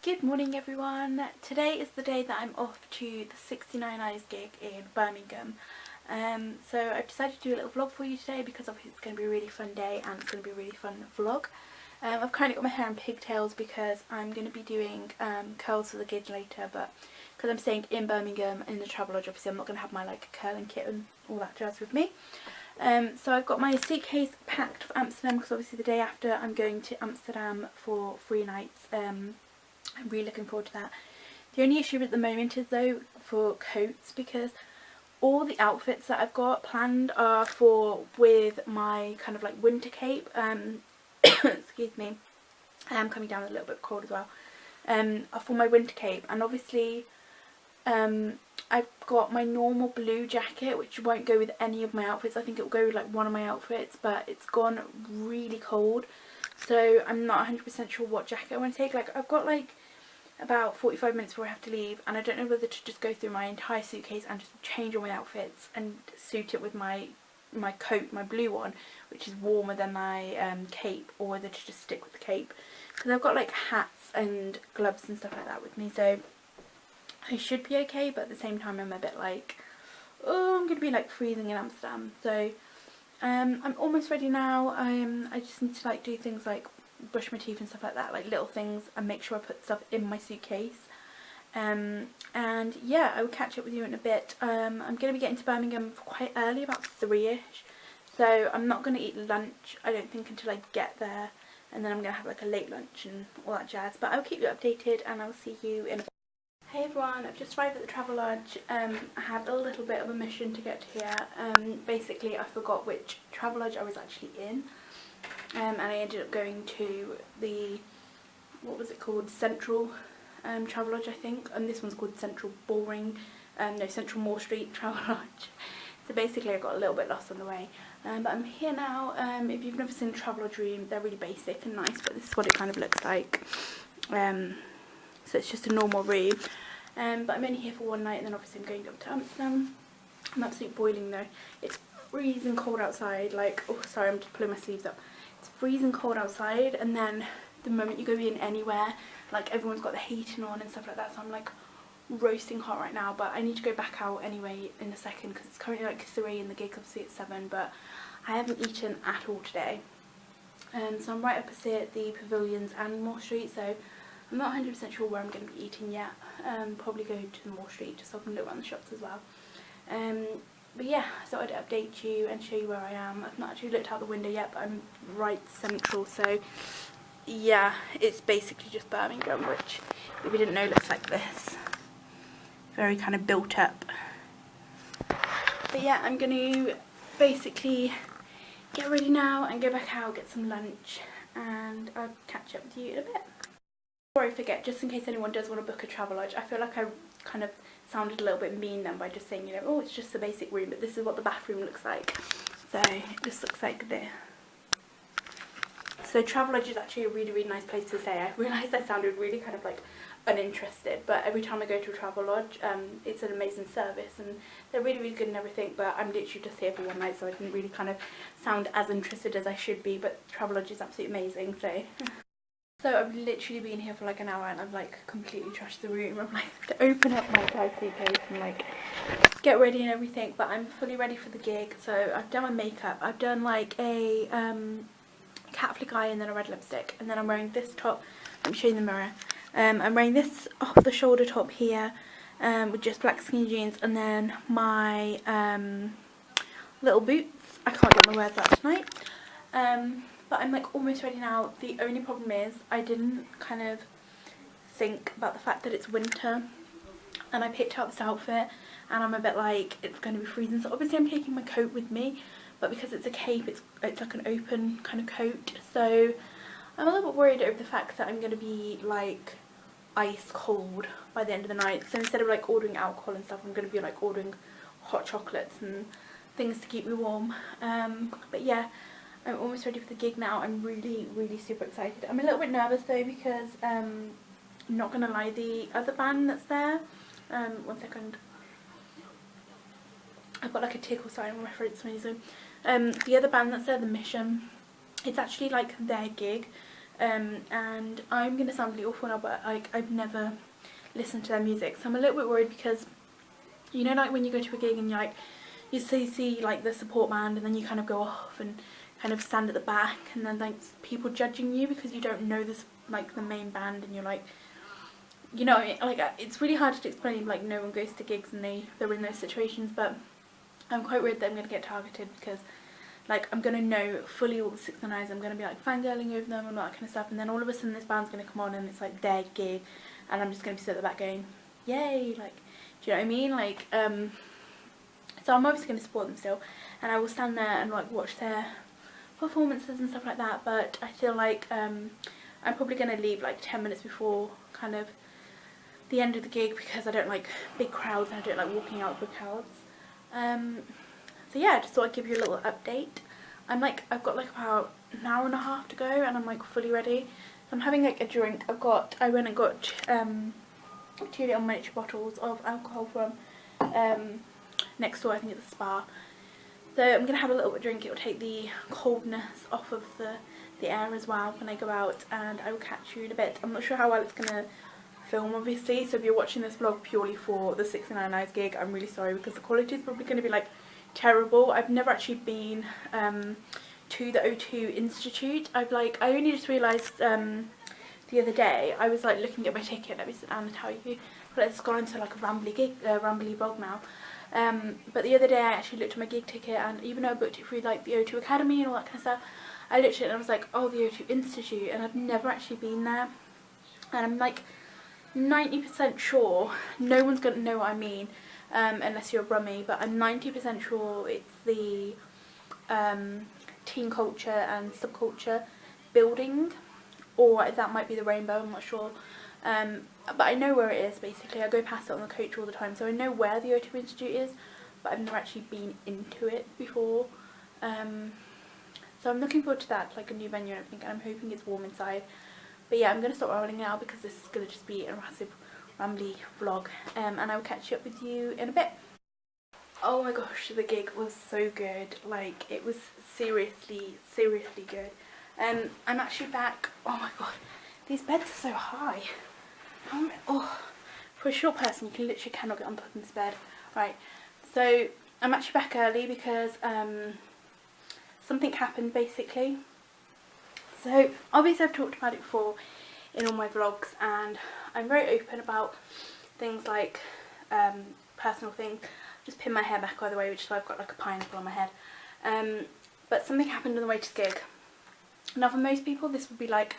Good morning everyone. Today is the day that I'm off to the 69 Eyes gig in Birmingham. So I've decided to do a little vlog for you today because obviously it's going to be a really fun day and it's going to be a really fun vlog. I've currently got my hair in pigtails because I'm going to be doing curls for the gig later, but because I'm staying in Birmingham in the Travelodge, obviously I'm not going to have my curling kit and all that jazz with me. So I've got my suitcase packed for Amsterdam because obviously the day after I'm going to Amsterdam for 3 nights. I'm really looking forward to that. The only issue at the moment is though for coats, because all the outfits that I've got planned are for with my kind of winter cape. Excuse me, I'm coming down with a little bit cold as well. Are for my winter cape, and obviously I've got my normal blue jacket which won't go with any of my outfits. I think it will go with one of my outfits, but it's gone really cold, so I'm not 100% sure what jacket I want to take. I've got about 45 minutes before I have to leave, and I don't know whether to just go through my entire suitcase and just change all my outfits and suit it with my coat, my blue one, which is warmer than my cape, or whether to just stick with the cape, because I've got hats and gloves and stuff like that with me, so I should be okay. But at the same time I'm a bit oh, I'm going to be freezing in Amsterdam. So I'm almost ready now. I just need to do things brush my teeth and stuff like that, little things, and make sure I put stuff in my suitcase. And yeah, I will catch up with you in a bit. I'm going to be getting to Birmingham quite early, about 3ish, so I'm not going to eat lunch I don't think until I get there, and then I'm going to have a late lunch and all that jazz. But I'll keep you updated and I'll see you in a bit. Hey everyone, I've just arrived at the Travelodge. I had a little bit of a mission to get here. Basically I forgot which Travelodge I was actually in. And I ended up going to the, what was it called, Central Travelodge I think, and this one's called Central Bullring, no, Central Moor Street Travelodge. So basically I got a little bit lost on the way, but I'm here now. If you've never seen a Travelodge room, they're really basic and nice, but this is what it kind of looks like. So it's just a normal room, but I'm only here for 1 night, and then obviously I'm going up to Amsterdam. I'm absolutely boiling though. It's freezing cold outside, oh sorry, I'm just pulling my sleeves up. It's freezing cold outside, and then the moment you go in anywhere, everyone's got the heating on and stuff like that, so I'm roasting hot right now. But I need to go back out anyway in a second because it's currently 3 and the gig obviously at 7, but I haven't eaten at all today. So I'm right opposite the Pavilions and Moor Street, so I'm not 100% sure where I'm going to be eating yet. Probably go to the Moor Street just so I can look around the shops as well. But yeah, I thought I'd update you and show you where I am. I've not actually looked out the window yet, but I'm right central, so yeah, it's basically just Birmingham, which, if you didn't know, looks like this. Very kind of built up. But yeah, I'm going to basically get ready now and go back out, get some lunch, and I'll catch up with you in a bit. Before I forget, just in case anyone does want to book a Travelodge, I feel like I kind of sounded a little bit mean then by just saying, oh, it's just a basic room, but this is what the bathroom looks like. So it just looks like this. So Travelodge is actually a really, really nice place to stay. I realised I sounded really kind of uninterested, but every time I go to a Travelodge, it's an amazing service and they're really, really good and everything, but I'm literally just here for 1 night, so I didn't really kind of sound as interested as I should be, but Travelodge is absolutely amazing, so... So I've literally been here for an hour and I've completely trashed the room. I'm to open up my entire suitcase and get ready and everything, but I'm fully ready for the gig. So I've done my makeup. I've done a cat flick eye and then a red lipstick, and then I'm wearing this top. Let me show you the mirror. I'm wearing this off the shoulder top here with just black skinny jeans, and then my little boots. I can't get my words out tonight. But I'm almost ready now. The only problem is I didn't kind of think about the fact that it's winter, and I picked out this outfit and I'm a bit it's going to be freezing, so obviously I'm taking my coat with me, but because it's a cape, it's an open kind of coat, so I'm a little bit worried over the fact that I'm going to be ice cold by the end of the night. So instead of ordering alcohol and stuff, I'm going to be ordering hot chocolates and things to keep me warm. But yeah, I'm almost ready for the gig now. I'm really, really super excited. I'm a little bit nervous though because, not gonna lie, the other band that's there, 1 second, I've got a tickle sign reference me, so the other band that's there, The Mission, it's actually their gig, and I'm gonna sound really awful now, but like I've never listened to their music, so I'm a little bit worried because, you know, like when you go to a gig and you're like, you see like the support band, and then you kind of go off and kind of stand at the back, and then like people judging you because you don't know this, like the main band, and you're like, you know, like it's really hard to explain. Like no one goes to gigs and they're in those situations, but I'm quite worried that I'm going to get targeted because like I'm going to know fully all the 6ix9ine, I'm going to be like fangirling over them and all that kind of stuff, and then all of a sudden this band's going to come on and it's like their gig, and I'm just going to be sitting at the back going, yay, like, do you know what I mean? Like, so I'm obviously going to support them still, and I will stand there and like watch their performances and stuff like that, but I feel like I'm probably going to leave like 10 minutes before kind of the end of the gig because I don't like big crowds and I don't like walking out with crowds. So yeah, I just thought I'd give you a little update. I've got like about an hour and a half to go, and I'm like fully ready. So I'm having like a drink. I went and got 2 little miniature bottles of alcohol from next door, I think it's a Spa. So I'm going to have a little bit of drink. It will take the coldness off of the air as well when I go out, and I will catch you in a bit. I'm not sure how well it's going to film obviously, so if you're watching this vlog purely for the 6ix9ine Eyes gig, I'm really sorry because the quality is probably going to be like terrible. I've never actually been to the O2 Institute. I only just realised the other day, I was like looking at my ticket, let me sit down and tell you, but it's gone into like a rambly vlog now. But the other day I actually looked at my gig ticket, and even though I booked it through like the O2 Academy and all that kind of stuff, I looked at it and I was like, oh, the O2 Institute, and I've never actually been there, and I'm like 90% sure, no one's going to know what I mean unless you're a Brummie, but I'm 90% sure it's the teen culture and subculture building, or that might be the Rainbow, I'm not sure. But I know where it is basically. I go past it on the coach all the time, so I know where the O2 Institute is, but I've never actually been into it before. So I'm looking forward to that, like a new venue and everything, and I'm hoping it's warm inside. But yeah, I'm going to stop rambling now because this is going to just be a massive rambly vlog, and I will catch up with you in a bit. Oh my gosh, the gig was so good. Like, it was seriously good. I'm actually back. Oh my god, these beds are so high. Oh, for a short person you literally cannot get on top of this bed. Right, so I'm actually back early because something happened basically. So obviously I've talked about it before in all my vlogs, and I'm very open about things like personal things. Just pin my hair back by the way, which is why I've got like a pineapple on my head. But something happened on the way to the gig. Now for most people this would be like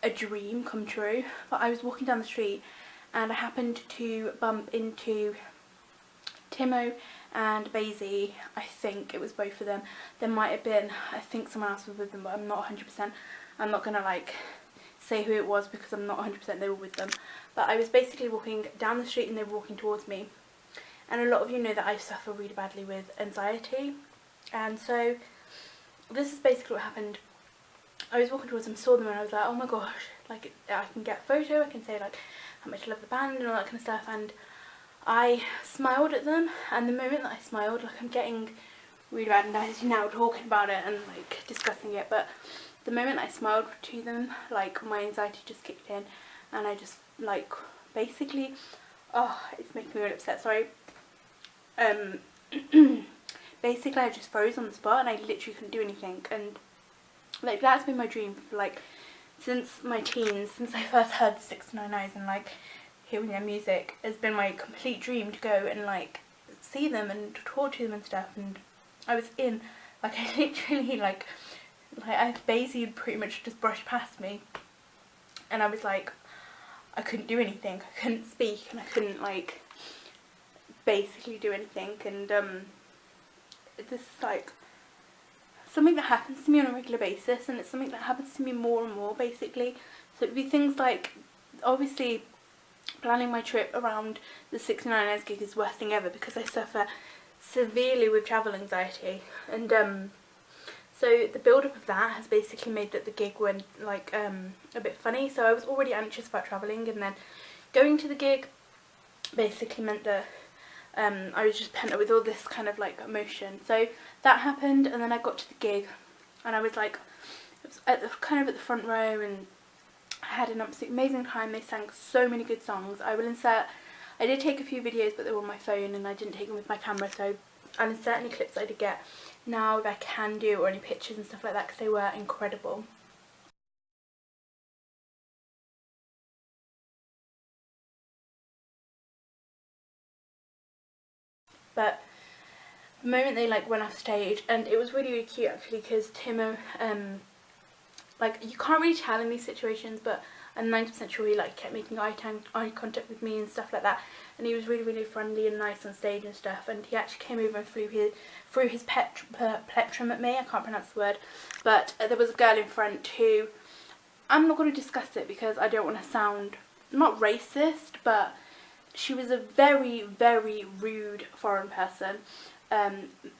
a dream come true, but I was walking down the street and I happened to bump into Timo and Basie. I think it was both of them. There might have been, I think someone else was with them, but I'm not 100%. I'm not gonna like say who it was because I'm not 100% they were with them. But I was basically walking down the street and they were walking towards me. And a lot of you know that I suffer really badly with anxiety, and so this is basically what happened. I was walking towards them, saw them, and I was like, oh my gosh, like I can get a photo, I can say like how much I love the band and all that kind of stuff, and I smiled at them, and the moment that I smiled, like I'm getting really bad anxiety now talking about it and like discussing it, but the moment I smiled to them, like my anxiety just kicked in, and I just like basically, oh, it's making me really upset, sorry. Basically I just froze on the spot and I literally couldn't do anything, and like that's been my dream for like since my teens, since I first heard the 6ix9ine Eyes and like hearing their music. Has been my complete dream to go and like see them and to talk to them and stuff, and I was in, like I literally like Basie had pretty much just brushed past me, and I was like, I couldn't do anything, I couldn't speak, and I couldn't like basically do anything, and this is like something that happens to me on a regular basis, and it's something that happens to me more and more basically. So it'd be things like, obviously planning my trip around the 6ix9ine Eyes gig is the worst thing ever because I suffer severely with travel anxiety, and so the build up of that has basically made that the gig went like a bit funny. So I was already anxious about travelling, and then going to the gig basically meant that I was just pent up with all this kind of like emotion. So that happened, and then I got to the gig and I was like was at the kind of at the front row, and I had an absolutely amazing time. They sang so many good songs. I did take a few videos, but they were on my phone and I didn't take them with my camera, so I'll insert any clips I did get now if I can do, or any pictures and stuff like that, because they were incredible. But the moment they like went off stage, and it was really cute actually, because Timo, like, you can't really tell in these situations, but I'm 90% sure he like kept making eye contact with me and stuff like that, and he was really friendly and nice on stage and stuff. And he actually came over and threw his plectrum at me. I can't pronounce the word, but there was a girl in front who, I'm not going to discuss it because I don't want to sound not racist, but she was a very rude foreign person.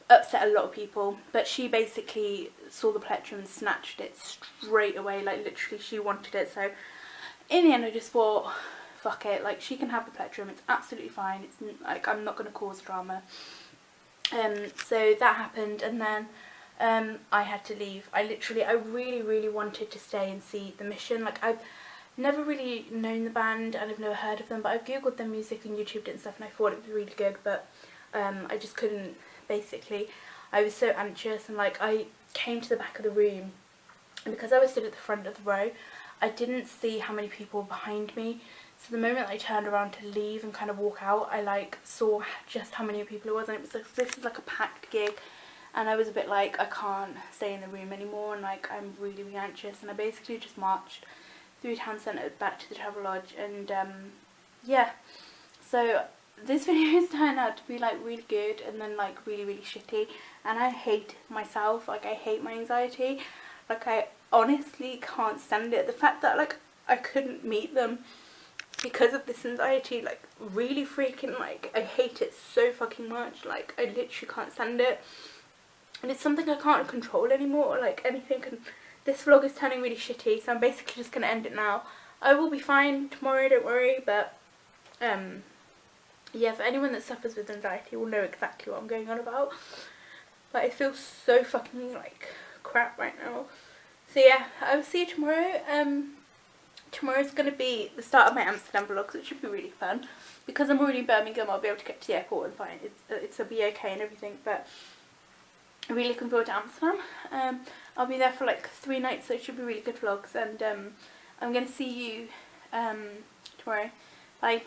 Upset a lot of people, but she basically saw the plectrum and snatched it straight away, like literally she wanted it. So in the end I just thought, fuck it, like, she can have the plectrum, it's absolutely fine, it's like, I'm not going to cause drama. So that happened, and then I had to leave. I really wanted to stay and see The Mission. Like, I've never really known the band and I've never heard of them, but I've googled their music and YouTubed it and stuff, and I thought it was really good, but I just couldn't, basically. I was so anxious, and like, I came to the back of the room, and because I was stood at the front of the row, I didn't see how many people were behind me. So the moment I turned around to leave and kind of walk out, I like saw just how many people it was, and it was like, this is like a packed gig, and I was a bit like, I can't stay in the room anymore, and like, I'm really anxious. And I basically just marched through town centre back to the Travelodge, and yeah, so this video has turned out to be like really good, and then like really shitty, and I hate myself. Like, I hate my anxiety. Like, I honestly can't stand it. The fact that like I couldn't meet them because of this anxiety, like, really freaking, like, I hate it so fucking much. Like, I literally can't stand it, and it's something I can't control anymore, like anything. And this vlog is turning really shitty, so I'm basically just gonna end it now. I will be fine tomorrow, don't worry, but yeah, for anyone that suffers with anxiety will know exactly what I'm going on about. But I feel so fucking like crap right now. So yeah, I will see you tomorrow. Tomorrow's going to be the start of my Amsterdam vlogs, which should be really fun. Because I'm already in Birmingham, I'll be able to get to the airport and fine. It'll be okay and everything, but I'm really looking forward to Amsterdam. I'll be there for like 3 nights, so it should be really good vlogs, and I'm going to see you tomorrow. Bye.